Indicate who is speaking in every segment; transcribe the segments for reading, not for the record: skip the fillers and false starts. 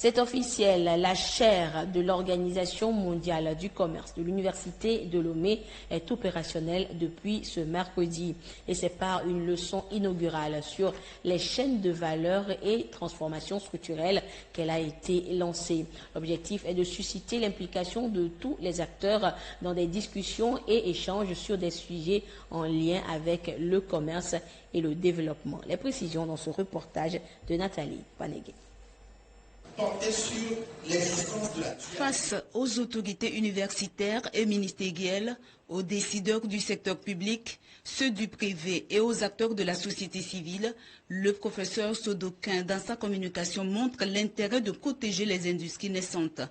Speaker 1: C'est officiel, la chaire de l'Organisation mondiale du commerce de l'Université de Lomé est opérationnelle depuis ce mercredi. Et c'est par une leçon inaugurale sur les chaînes de valeur et transformation structurelle qu'elle a été lancée. L'objectif est de susciter l'implication de tous les acteurs dans des discussions et échanges sur des sujets en lien avec le commerce et le développement. Les précisions dans ce reportage de Nathalie Panegué.
Speaker 2: Face aux autorités universitaires et ministérielles, aux décideurs du secteur public, ceux du privé et aux acteurs de la société civile, le professeur Sodokin, dans sa communication, montre l'intérêt de protéger les industries naissantes.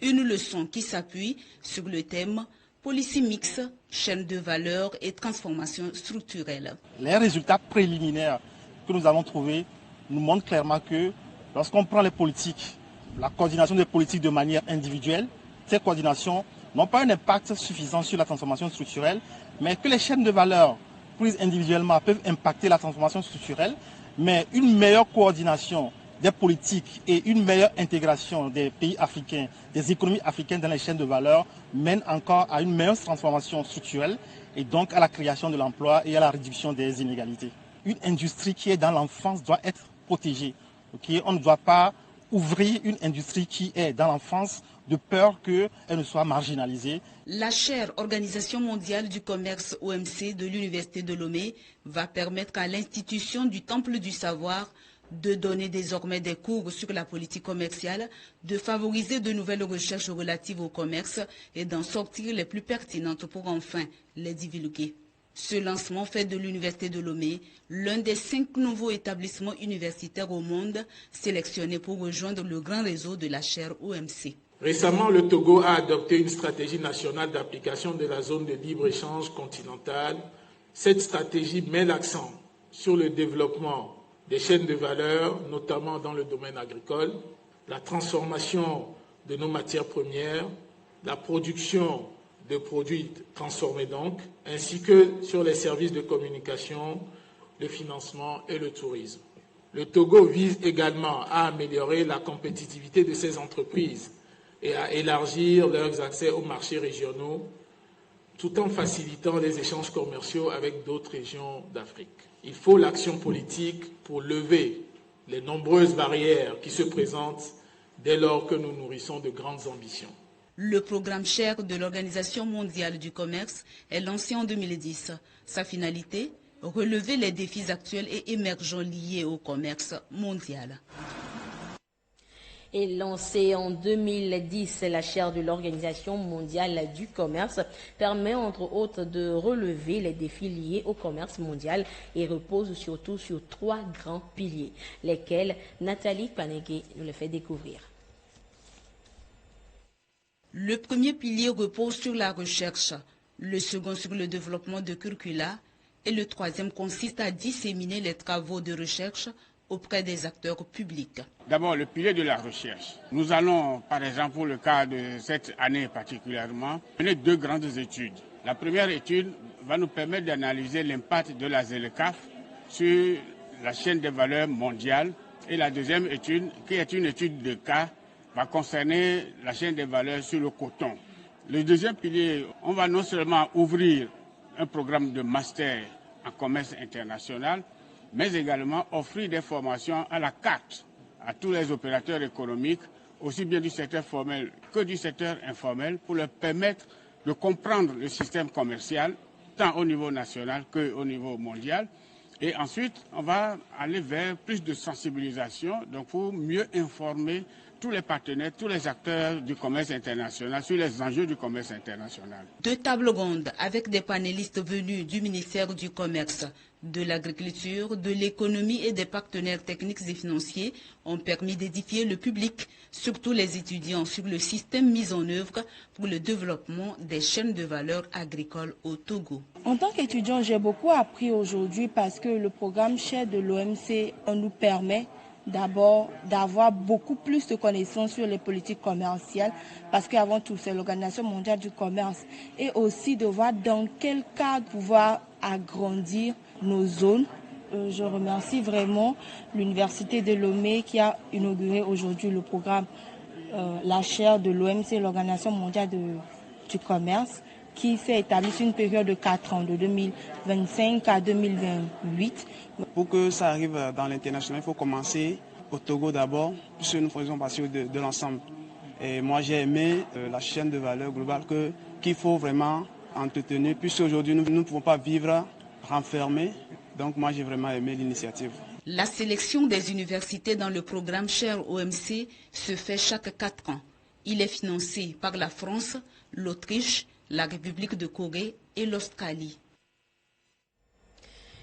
Speaker 2: Une leçon qui s'appuie sur le thème « Policy mix, chaîne de valeur et transformation structurelle ».
Speaker 3: Les résultats préliminaires que nous avons trouvés nous montrent clairement que lorsqu'on prend les politiques, la coordination des politiques de manière individuelle, ces coordinations n'ont pas un impact suffisant sur la transformation structurelle, mais que les chaînes de valeur prises individuellement peuvent impacter la transformation structurelle, mais une meilleure coordination des politiques et une meilleure intégration des pays africains, des économies africaines dans les chaînes de valeur mène encore à une meilleure transformation structurelle et donc à la création de l'emploi et à la réduction des inégalités. Une industrie qui est dans l'enfance doit être protégée. Okay? On ne doit pas ouvrir une industrie qui est dans l'enfance de peur qu'elle ne soit marginalisée.
Speaker 2: La chaire Organisation mondiale du commerce OMC de l'Université de Lomé va permettre à l'institution du Temple du savoir de donner désormais des cours sur la politique commerciale, de favoriser de nouvelles recherches relatives au commerce et d'en sortir les plus pertinentes pour enfin les divulguer. Ce lancement fait de l'Université de Lomé l'un des 5 nouveaux établissements universitaires au monde sélectionnés pour rejoindre le grand réseau de la chaire OMC.
Speaker 4: Récemment, le Togo a adopté une stratégie nationale d'application de la zone de libre-échange continentale. Cette stratégie met l'accent sur le développement des chaînes de valeur, notamment dans le domaine agricole, la transformation de nos matières premières, la production de produits transformés donc, ainsi que sur les services de communication, le financement et le tourisme. Le Togo vise également à améliorer la compétitivité de ces entreprises et à élargir leurs accès aux marchés régionaux, tout en facilitant les échanges commerciaux avec d'autres régions d'Afrique. Il faut l'action politique pour lever les nombreuses barrières qui se présentent dès lors que nous nourrissons de grandes ambitions.
Speaker 2: Le programme chaire de l'Organisation mondiale du commerce est lancé en 2010. Sa finalité, relever les défis actuels et émergents liés au commerce mondial.
Speaker 1: Et lancée en 2010, la chaire de l'Organisation mondiale du commerce permet entre autres de relever les défis liés au commerce mondial et repose surtout sur 3 grands piliers, lesquels Nathalie Panegué nous le fait découvrir.
Speaker 2: Le premier pilier repose sur la recherche, le second sur le développement de curricula et le troisième consiste à disséminer les travaux de recherche auprès des acteurs publics.
Speaker 5: D'abord, le pilier de la recherche. Nous allons, par exemple, pour le cas de cette année particulièrement, mener 2 grandes études. La première étude va nous permettre d'analyser l'impact de la ZLECAf sur la chaîne des valeurs mondiale et la deuxième étude, qui est une étude de cas, va concerner la chaîne des valeurs sur le coton. Le deuxième pilier, on va non seulement ouvrir un programme de master en commerce international, mais également offrir des formations à la carte à tous les opérateurs économiques, aussi bien du secteur formel que du secteur informel, pour leur permettre de comprendre le système commercial, tant au niveau national qu'au niveau mondial. Et ensuite, on va aller vers plus de sensibilisation, donc pour mieux informer tous les partenaires, tous les acteurs du commerce international sur les enjeux du commerce international.
Speaker 2: 2 tables rondes avec des panélistes venus du ministère du Commerce, de l'Agriculture, de l'Économie et des partenaires techniques et financiers ont permis d'édifier le public, surtout les étudiants, sur le système mis en œuvre pour le développement des chaînes de valeur agricoles au Togo.
Speaker 6: En tant qu'étudiant, j'ai beaucoup appris aujourd'hui parce que le programme chaire de l'OMC nous permet d'abord d'avoir beaucoup plus de connaissances sur les politiques commerciales parce qu'avant tout c'est l'Organisation mondiale du commerce et aussi de voir dans quel cadre pouvoir agrandir nos zones Je remercie vraiment l'Université de Lomé qui a inauguré aujourd'hui le programme La chaire de l'OMC, l'Organisation mondiale du commerce, qui s'est établie sur une période de 4 ans, de 2025 à 2028.
Speaker 7: Pour que ça arrive dans l'international, il faut commencer au Togo d'abord, puisque nous faisons partie de l'ensemble. Et moi, j'ai aimé la chaîne de valeur globale qu'il faut vraiment entretenir, puisque aujourd'hui, nous ne pouvons pas vivre renfermés. Donc moi, j'ai vraiment aimé l'initiative.
Speaker 2: La sélection des universités dans le programme Chaire OMC se fait chaque 4 ans. Il est financé par la France, l'Autriche, la République de Corée et l'Australie.